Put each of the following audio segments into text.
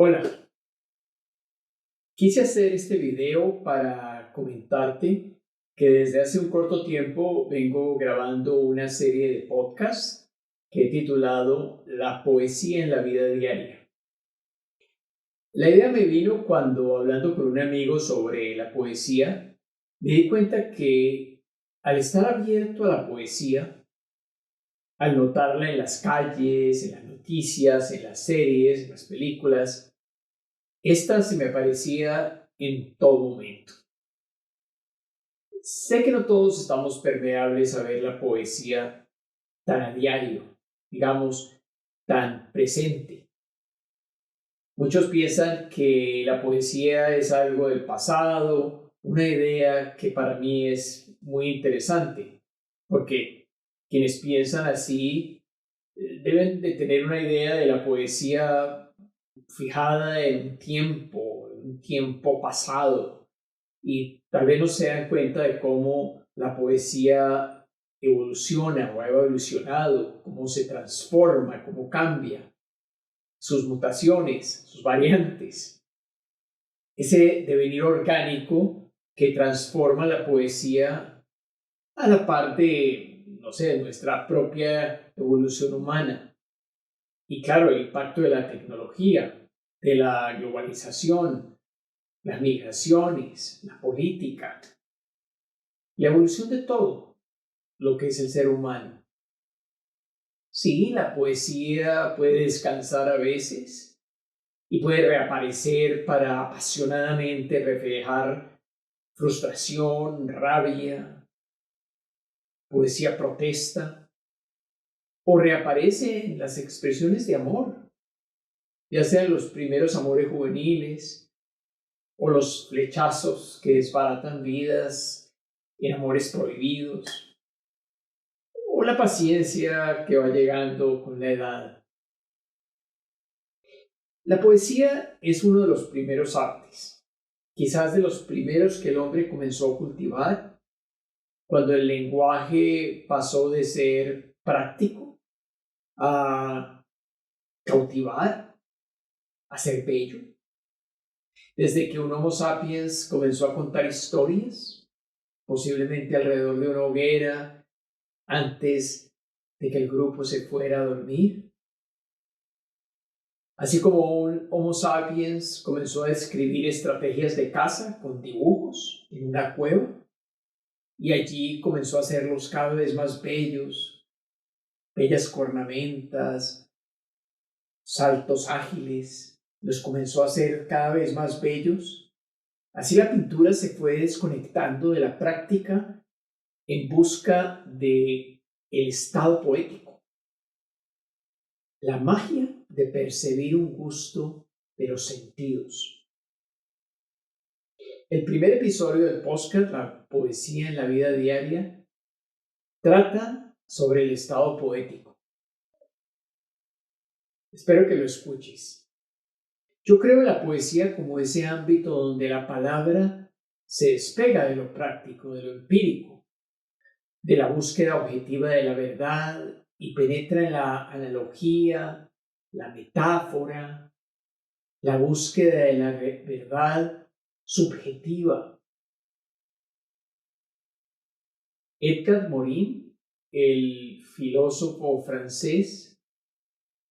Hola, quise hacer este video para comentarte que desde hace un corto tiempo vengo grabando una serie de podcasts que he titulado La poesía en la vida diaria. La idea me vino cuando, hablando con un amigo sobre la poesía, me di cuenta que al estar abierto a la poesía, al notarla en las calles, en las noticias, en las series, en las películas, esta se me aparecía en todo momento. Sé que no todos estamos permeables a ver la poesía tan a diario, digamos, tan presente. Muchos piensan que la poesía es algo del pasado, una idea que para mí es muy interesante, porque quienes piensan así deben de tener una idea de la poesía fijada en un tiempo pasado, y tal vez no se dan cuenta de cómo la poesía evoluciona o ha evolucionado, cómo se transforma, cómo cambia, sus mutaciones, sus variantes, ese devenir orgánico que transforma la poesía a la parte, no sé, de nuestra propia evolución humana. Y claro, el impacto de la tecnología, de la globalización, las migraciones, la política, la evolución de todo lo que es el ser humano. Sí, la poesía puede descansar a veces y puede reaparecer para apasionadamente reflejar frustración, rabia, poesía protesta, o reaparece en las expresiones de amor, ya sean los primeros amores juveniles o los flechazos que desbaratan vidas en amores prohibidos, o la paciencia que va llegando con la edad. La poesía es uno de los primeros artes, quizás de los primeros que el hombre comenzó a cultivar, cuando el lenguaje pasó de ser práctico a cautivar, a ser bello. Desde que un Homo sapiens comenzó a contar historias, posiblemente alrededor de una hoguera, antes de que el grupo se fuera a dormir. Así como un Homo sapiens comenzó a escribir estrategias de caza con dibujos en una cueva, y allí comenzó a hacerlos cada vez más bellos, bellas cornamentas, saltos ágiles, los comenzó a hacer cada vez más bellos. Así la pintura se fue desconectando de la práctica en busca de el estado poético, la magia de percibir un gusto de los sentidos. El primer episodio del podcast, La poesía en la vida diaria, trata sobre el estado poético. Espero que lo escuches. Yo creo en la poesía como ese ámbito donde la palabra se despega de lo práctico, de lo empírico, de la búsqueda objetiva de la verdad y penetra en la analogía, la metáfora, la búsqueda de la verdad subjetiva. Edgar Morin, el filósofo francés,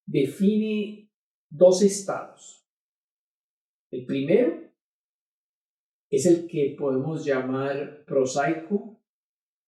define dos estados. El primero es el que podemos llamar prosaico.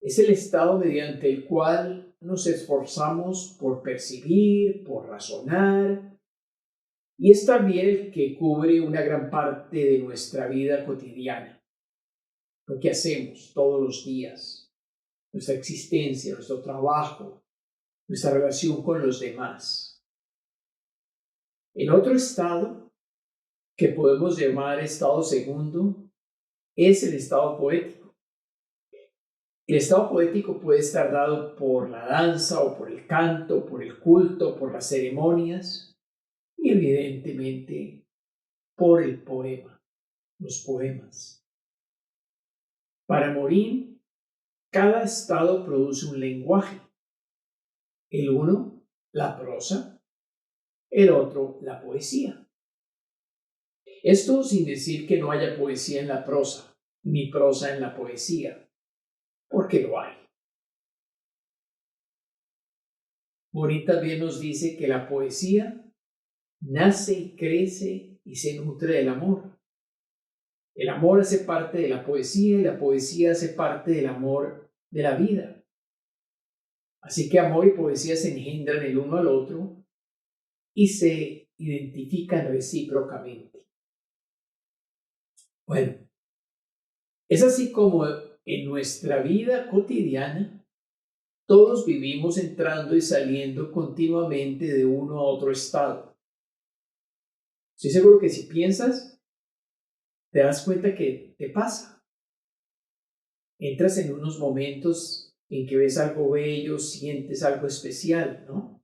Es el estado mediante el cual nos esforzamos por percibir, por razonar, y es también el que cubre una gran parte de nuestra vida cotidiana, lo que hacemos todos los días, nuestra existencia, nuestro trabajo, nuestra relación con los demás. El otro estado, que podemos llamar estado segundo, es el estado poético. El estado poético puede estar dado por la danza o por el canto, por el culto, por las ceremonias y evidentemente por el poema, los poemas. Para Morin, cada estado produce un lenguaje. El uno, la prosa, el otro, la poesía. Esto sin decir que no haya poesía en la prosa, ni prosa en la poesía, porque lo hay. Morín también nos dice que la poesía nace y crece y se nutre del amor. El amor hace parte de la poesía y la poesía hace parte del amor de la vida. Así que amor y poesía se engendran el uno al otro y se identifican recíprocamente. Bueno, es así como en nuestra vida cotidiana todos vivimos entrando y saliendo continuamente de uno a otro estado. Estoy seguro que si piensas, te das cuenta que te pasa. Entras en unos momentos en que ves algo bello, sientes algo especial, ¿no?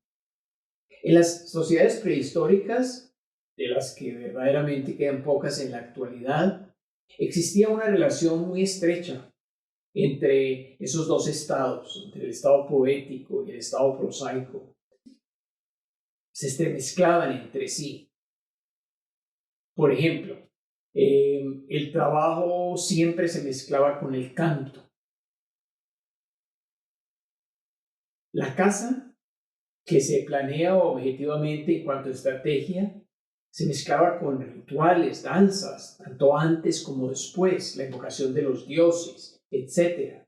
En las sociedades prehistóricas, de las que verdaderamente quedan pocas en la actualidad, existía una relación muy estrecha entre esos dos estados, entre el estado poético y el estado prosaico. Se entremezclaban entre sí. Por ejemplo, el trabajo siempre se mezclaba con el canto. La caza, que se planea objetivamente en cuanto a estrategia, se mezclaba con rituales, danzas, tanto antes como después, la invocación de los dioses, etc.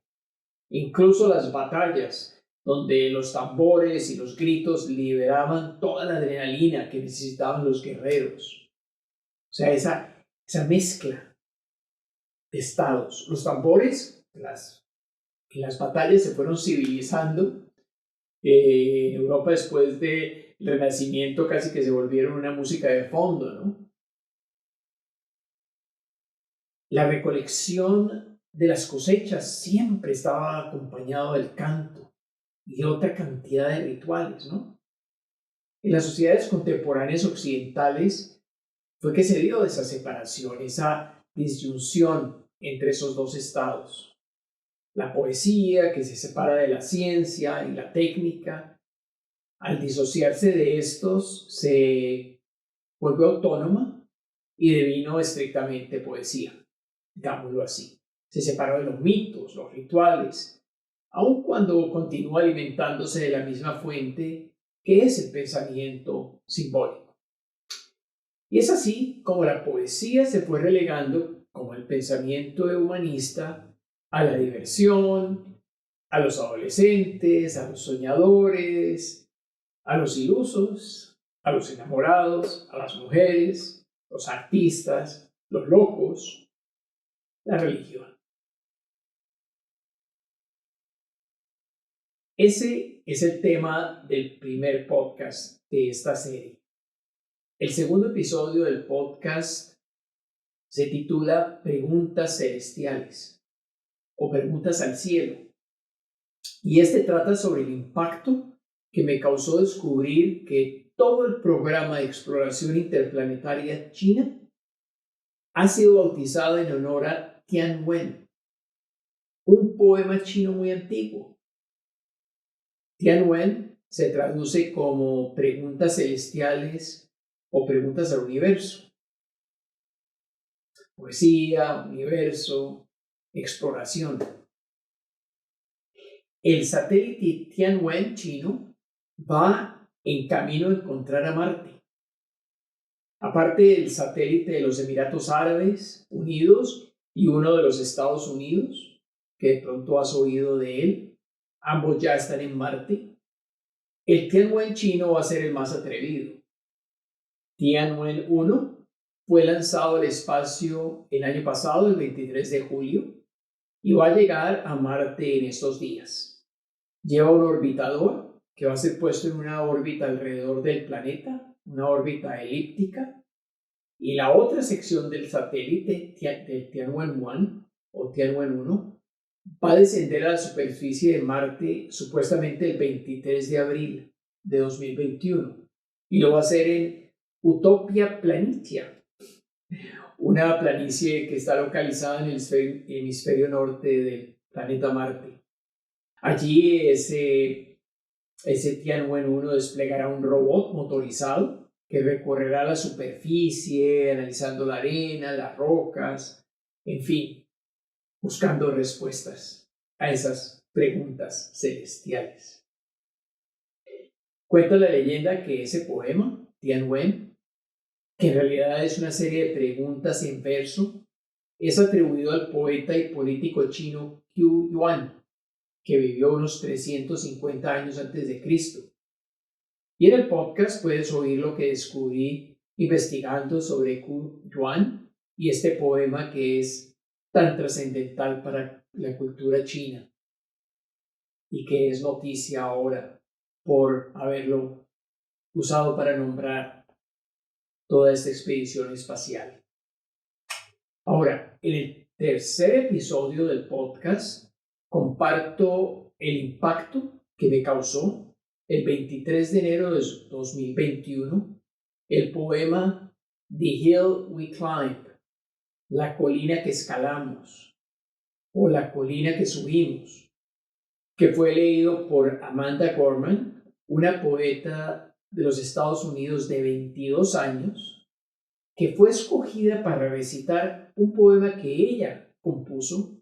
Incluso las batallas, donde los tambores y los gritos liberaban toda la adrenalina que necesitaban los guerreros. O sea, esa mezcla de estados. Los tambores, en las batallas se fueron civilizando. En Europa después del Renacimiento casi que se volvieron una música de fondo, ¿no? La recolección de las cosechas siempre estaba acompañado del canto y de otra cantidad de rituales, ¿no? En las sociedades contemporáneas occidentales fue que se dio esa separación, esa disyunción entre esos dos estados. La poesía que se separa de la ciencia y la técnica, al disociarse de estos, se vuelve autónoma y devino estrictamente poesía, digámoslo así. Se separó de los mitos, los rituales, aun cuando continúa alimentándose de la misma fuente que es el pensamiento simbólico. Y es así como la poesía se fue relegando, como el pensamiento humanista, a la diversión, a los adolescentes, a los soñadores, a los ilusos, a los enamorados, a las mujeres, los artistas, los locos, la religión. Ese es el tema del primer podcast de esta serie. El segundo episodio del podcast se titula Preguntas Celestiales o Preguntas al Cielo. Y este trata sobre el impacto que me causó descubrir que todo el programa de exploración interplanetaria china ha sido bautizado en honor a Tianwen, un poema chino muy antiguo. Tianwen se traduce como preguntas celestiales o preguntas al universo. Poesía, universo, exploración. El satélite Tianwen chino va en camino a encontrar a Marte. Aparte del satélite de los Emiratos Árabes Unidos y uno de los Estados Unidos, que de pronto has oído de él, ambos ya están en Marte. El Tianwen chino va a ser el más atrevido. Tianwen 1 fue lanzado al espacio el año pasado, el 23 de julio, y va a llegar a Marte en estos días. Lleva un orbitador que va a ser puesto en una órbita alrededor del planeta, una órbita elíptica, y la otra sección del satélite, del Tianwen-1 o Tianwen-1, va a descender a la superficie de Marte supuestamente el 23 de abril de 2021, y lo va a hacer en Utopia Planitia, una planicie que está localizada en el hemisferio norte del planeta Marte. Allí ese Tianwen-1 desplegará un robot motorizado que recorrerá la superficie, analizando la arena, las rocas, en fin, buscando respuestas a esas preguntas celestiales. Cuenta la leyenda que ese poema, Tian Wen, que en realidad es una serie de preguntas en verso, es atribuido al poeta y político chino Qu Yuan, que vivió unos 350 años antes de Cristo. Y en el podcast puedes oír lo que descubrí investigando sobre Qu Yuan y este poema que es tan trascendental para la cultura china y que es noticia ahora por haberlo usado para nombrar toda esta expedición espacial. Ahora, en el tercer episodio del podcast comparto el impacto que me causó el 23 de enero de 2021 el poema The Hill We Climb, la colina que escalamos o la colina que subimos, que fue leído por Amanda Gorman, una poeta de los Estados Unidos de 22 años, que fue escogida para recitar un poema que ella compuso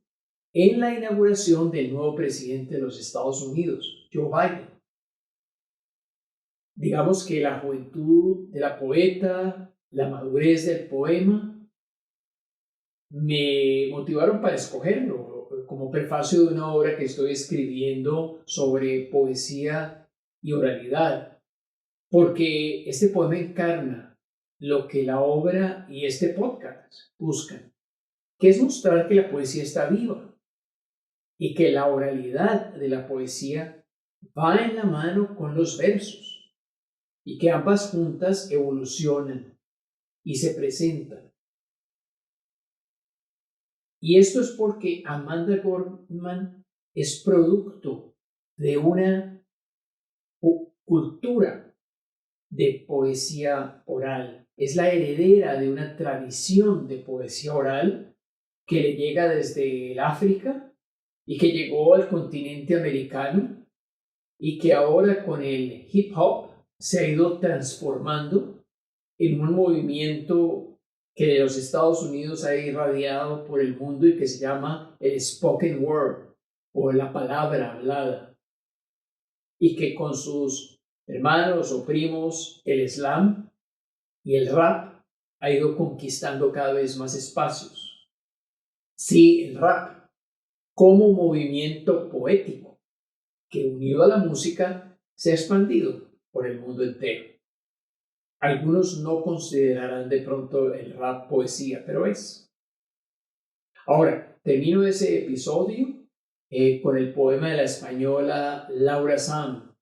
en la inauguración del nuevo presidente de los Estados Unidos, Joe Biden. Digamos que la juventud de la poeta, la madurez del poema, me motivaron para escogerlo como prefacio de una obra que estoy escribiendo sobre poesía y oralidad, porque este poema encarna lo que la obra y este podcast buscan, que es mostrar que la poesía está viva y que la oralidad de la poesía va en la mano con los versos y que ambas juntas evolucionan y se presentan. Y esto es porque Amanda Gorman es producto de una cultura de poesía oral. Es la heredera de una tradición de poesía oral que le llega desde el África y que llegó al continente americano y que ahora con el hip hop se ha ido transformando en un movimiento que de los Estados Unidos ha irradiado por el mundo y que se llama el spoken word o la palabra hablada, y que con sus hermanos o primos el slam y el rap ha ido conquistando cada vez más espacios. Sí, el rap como movimiento poético que unido a la música se ha expandido por el mundo entero. Algunos no considerarán de pronto el rap poesía, pero es. Ahora, termino ese episodio con el poema de la española Laura Sam,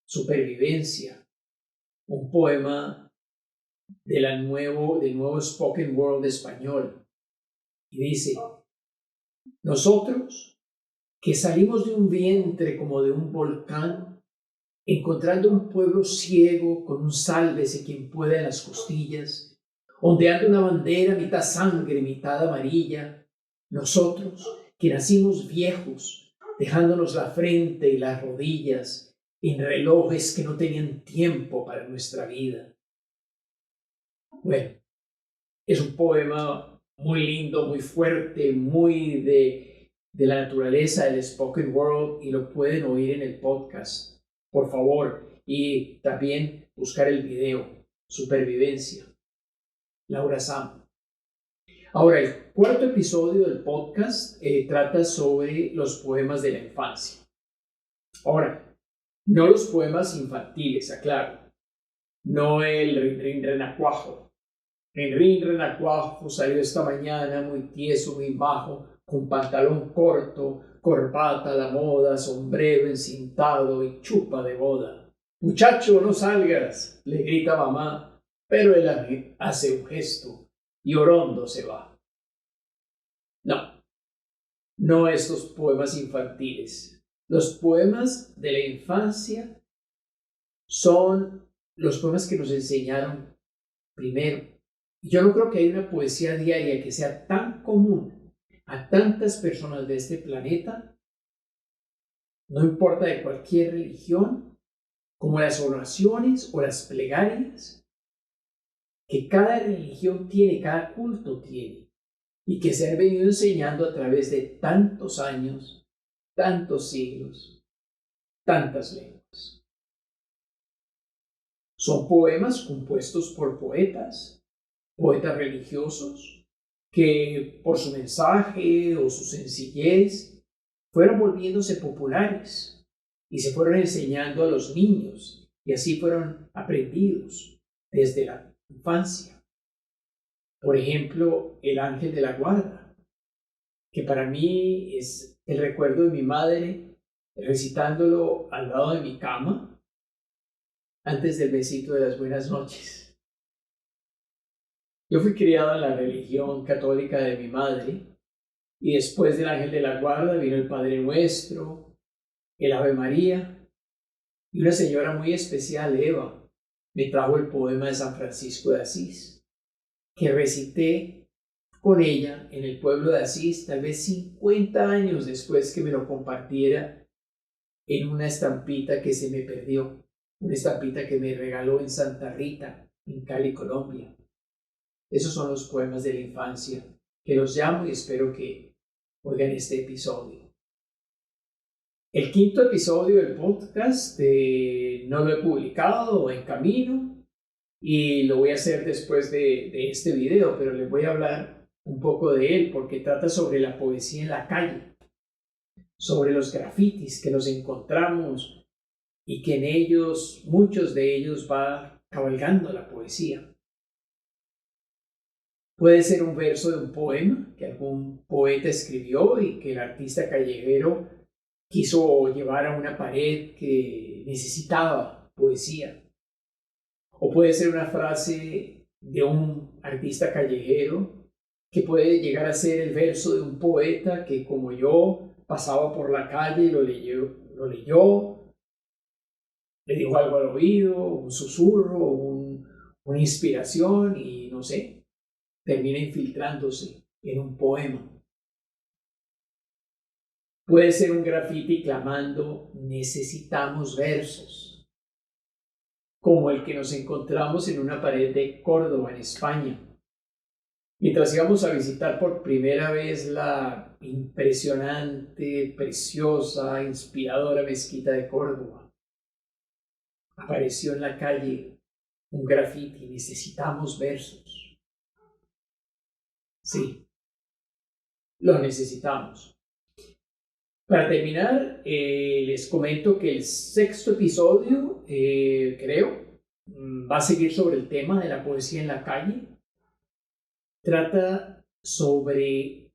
Supervivencia, un poema del nuevo spoken word español. Y dice, nosotros que salimos de un vientre como de un volcán, encontrando un pueblo ciego con un sálvese quien pueda en las costillas, ondeando una bandera mitad sangre, mitad amarilla, nosotros que nacimos viejos, dejándonos la frente y las rodillas en relojes que no tenían tiempo para nuestra vida. Bueno, es un poema muy lindo, muy fuerte, muy de la naturaleza del spoken word y lo pueden oír en el podcast. Por favor, y también buscar el video, Supervivencia, Laura Sam. Ahora, el cuarto episodio del podcast trata sobre los poemas de la infancia. Ahora, no los poemas infantiles, aclaro, no el Rin Rin Renacuajo. Rin Rin Renacuajo salió esta mañana muy tieso, muy bajo, con pantalón corto, corbata a la moda, sombrero encintado y chupa de boda. Muchacho, no salgas, le grita mamá, pero él hace un gesto y orondo se va. No estos poemas infantiles. Los poemas de la infancia son los poemas que nos enseñaron primero. Yo no creo que haya una poesía diaria que sea tan común a tantas personas de este planeta, no importa de cualquier religión, como las oraciones o las plegarias que cada religión tiene, cada culto tiene, y que se han venido enseñando a través de tantos años, tantos siglos, tantas lenguas. Son poemas compuestos por poetas religiosos, que por su mensaje o su sencillez fueron volviéndose populares y se fueron enseñando a los niños, y así fueron aprendidos desde la infancia. Por ejemplo, el ángel de la guarda, que para mí es el recuerdo de mi madre recitándolo al lado de mi cama antes del besito de las buenas noches. Yo fui criado en la religión católica de mi madre, y después del ángel de la guarda vino el Padre Nuestro, el Ave María, y una señora muy especial, Eva, me trajo el poema de San Francisco de Asís, que recité con ella en el pueblo de Asís, tal vez 50 años después que me lo compartiera en una estampita que se me perdió, una estampita que me regaló en Santa Rita, en Cali, Colombia. Esos son los poemas de la infancia, que los llamo y espero que oigan este episodio. El quinto episodio del podcast no lo he publicado, en camino, y lo voy a hacer después de este video, pero les voy a hablar un poco de él porque trata sobre la poesía en la calle, sobre los grafitis que nos encontramos y que en ellos, muchos de ellos, va cabalgando la poesía. Puede ser un verso de un poema que algún poeta escribió y que el artista callejero quiso llevar a una pared que necesitaba poesía. O puede ser una frase de un artista callejero que puede llegar a ser el verso de un poeta que, como yo, pasaba por la calle y lo leyó, le dijo algo al oído, un susurro, una inspiración y no sé, termina infiltrándose en un poema. Puede ser un grafiti clamando necesitamos versos, como el que nos encontramos en una pared de Córdoba, en España, mientras íbamos a visitar por primera vez la impresionante, preciosa, inspiradora mezquita de Córdoba. Apareció en la calle un grafiti, necesitamos versos. Sí, lo necesitamos. Para terminar, les comento que el sexto episodio, creo, va a seguir sobre el tema de la poesía en la calle. Trata sobre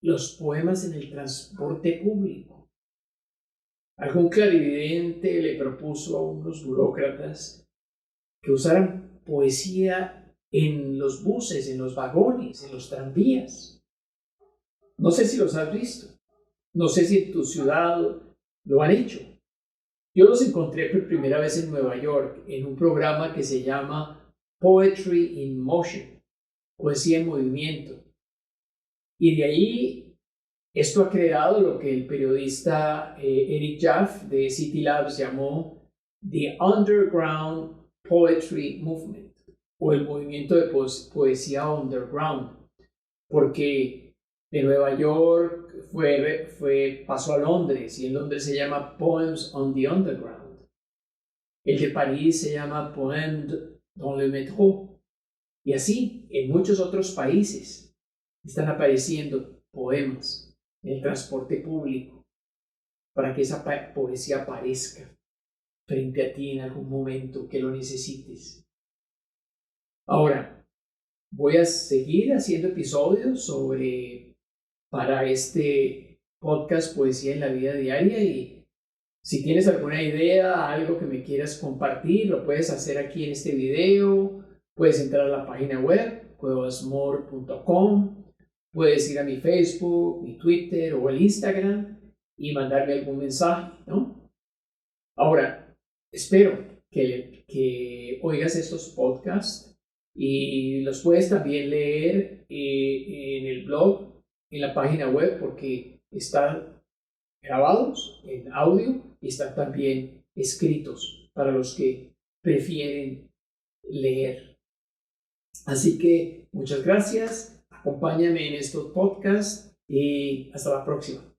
los poemas en el transporte público. Algún clarividente le propuso a unos burócratas que usaran poesía en los buses, en los vagones, en los tranvías. No sé si los has visto. No sé si en tu ciudad lo han hecho. Yo los encontré por primera vez en Nueva York en un programa que se llama Poetry in Motion, poesía en movimiento. Y de ahí esto ha creado lo que el periodista Eric Jaffe de City Labs llamó The Underground Poetry Movement, o el movimiento de poesía underground, porque de Nueva York pasó a Londres, y en Londres se llama Poems on the Underground. El de París se llama Poems dans le métro. Y así, en muchos otros países están apareciendo poemas en el transporte público para que esa poesía aparezca frente a ti en algún momento que lo necesites. Ahora, voy a seguir haciendo episodios para este podcast Poesía en la Vida Diaria, y si tienes alguna idea, algo que me quieras compartir, lo puedes hacer aquí en este video. Puedes entrar a la página web cuevasmor.com, puedes ir a mi Facebook, mi Twitter o el Instagram y mandarme algún mensaje, ¿no? Ahora, espero que oigas estos podcasts y los puedes también leer en el blog, en la página web, porque están grabados en audio y están también escritos para los que prefieren leer. Así que muchas gracias, acompáñame en estos podcasts y hasta la próxima.